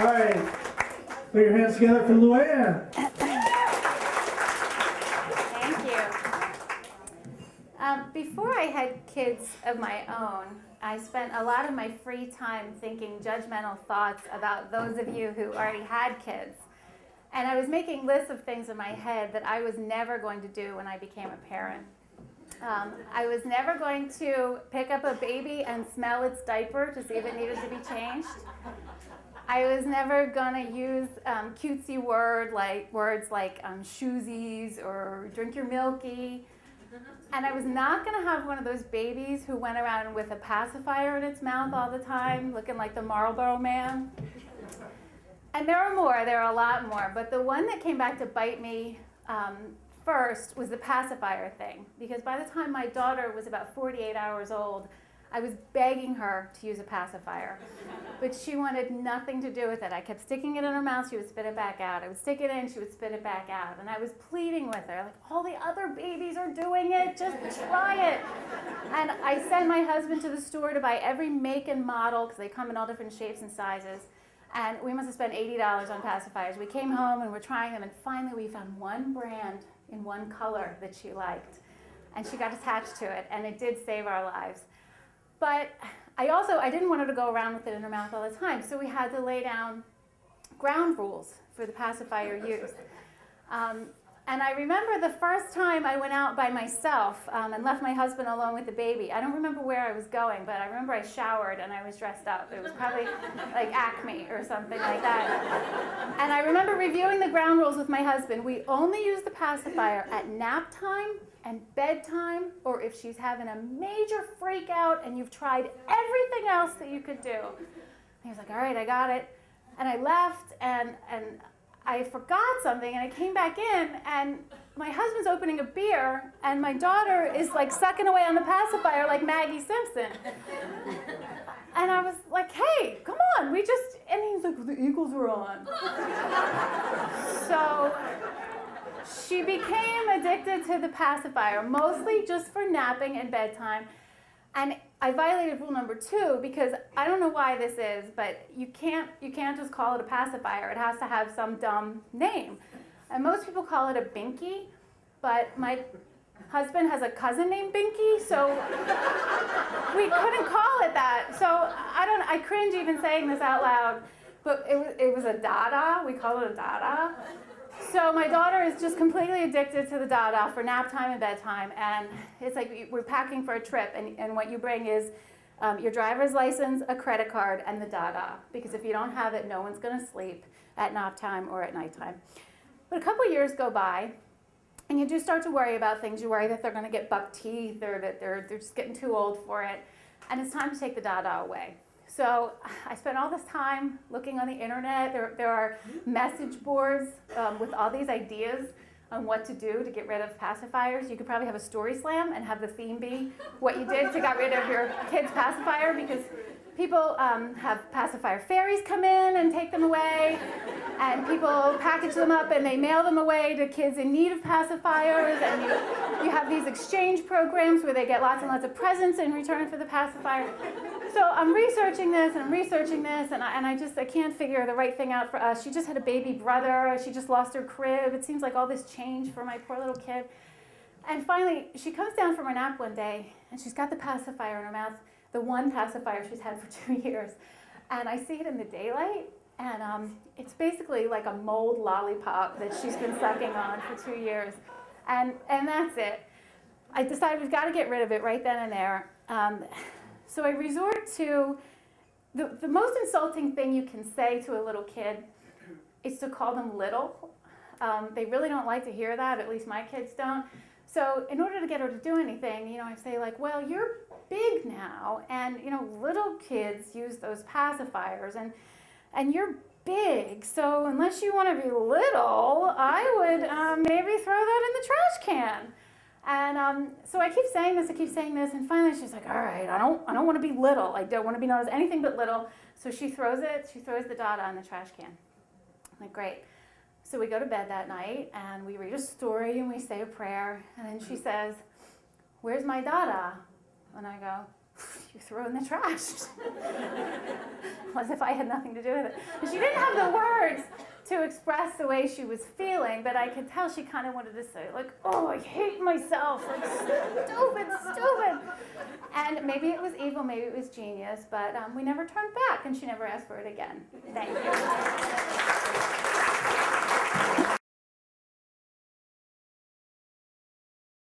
All right. Put your hands together for Luanne. Thank you. Before I had kids of my own, I spent a lot of my free time thinking judgmental thoughts about those of you who already had kids. And I was making lists of things in my head that I was never going to do when I became a parent. I was never going to pick up a baby and smell its diaper to see if it needed to be changed. I was never going to use cutesy words like shoesies or drink your milky. And I was not going to have one of those babies who went around with a pacifier in its mouth all the time, looking like the Marlboro Man. And there are a lot more, but the one that came back to bite me first was the pacifier thing, because by the time my daughter was about 48 hours old, I was begging her to use a pacifier, but she wanted nothing to do with it. I kept sticking it in her mouth, she would spit it back out. I would stick it in, she would spit it back out. And I was pleading with her, like, all the other babies are doing it, just try it. And I sent my husband to the store to buy every make and model, because they come in all different shapes and sizes. And we must have spent $80 on pacifiers. We came home and we're trying them, and finally we found one brand in one color that she liked. And she got attached to it, and it did save our lives. But I didn't want her to go around with it in her mouth all the time, so we had to lay down ground rules for the pacifier use. And I remember the first time I went out by myself and left my husband alone with the baby. I don't remember where I was going, but I remember I showered and I was dressed up. It was probably like Acme or something like that. And I remember reviewing the ground rules with my husband. We only use the pacifier at nap time and bedtime, or if she's having a major freak out and you've tried everything else that you could do. And he was like, all right, I got it. And I left, and I forgot something, and I came back in, and my husband's opening a beer, and my daughter is like sucking away on the pacifier like Maggie Simpson. And I was like, hey, come on, and he's like, the Eagles were on. So she became addicted to the pacifier, mostly just for napping and bedtime. And I violated rule number 2 because I don't know why this is, but you can't just call it a pacifier. It has to have some dumb name. And most people call it a binky, but my husband has a cousin named Binky, so we couldn't call it that. So I cringe even saying this out loud, but it was a dada. We call it a dada. So my daughter is just completely addicted to the dada for nap time and bedtime, and it's like we're packing for a trip, and what you bring is your driver's license, a credit card, and the dada, because if you don't have it, no one's going to sleep at nap time or at nighttime. But a couple years go by, and you do start to worry about things. You worry that they're going to get buck teeth, or that they're just getting too old for it, and it's time to take the dada away. So I spent all this time looking on the internet. There are message boards with all these ideas on what to do to get rid of pacifiers. You could probably have a story slam and have the theme be what you did to get rid of your kid's pacifier, because people have pacifier fairies come in and take them away, and people package them up and they mail them away to kids in need of pacifiers, and you have these exchange programs where they get lots and lots of presents in return for the pacifier. So I'm researching this, and I can't figure the right thing out for us. She just had a baby brother. She just lost her crib. It seems like all this change for my poor little kid. And finally, she comes down from her nap one day, and she's got the pacifier in her mouth, the one pacifier she's had for 2 years. And I see it in the daylight, and it's basically like a mold lollipop that she's been sucking on for 2 years. And that's it. I decided we've got to get rid of it right then and there. So I resort to the most insulting thing you can say to a little kid is to call them little. They really don't like to hear that, at least my kids don't. So in order to get her to do anything, I say like, well, you're big now, and little kids use those pacifiers, and you're big, so unless you want to be little, I would maybe throw that in the trash can. And so I keep saying this, and finally she's like, all right, I don't want to be little. I don't want to be known as anything but little. So she throws the dada in the trash can. I'm like, great. So we go to bed that night, and we read a story, and we say a prayer, and then she says, where's my dada? And I go, you threw in the trash. As if I had nothing to do with it. And she didn't have the words to express the way she was feeling, but I could tell she kind of wanted to say, like, oh, I hate myself, like, stupid, stupid. And maybe it was evil, maybe it was genius, but we never turned back, and she never asked for it again. Thank you.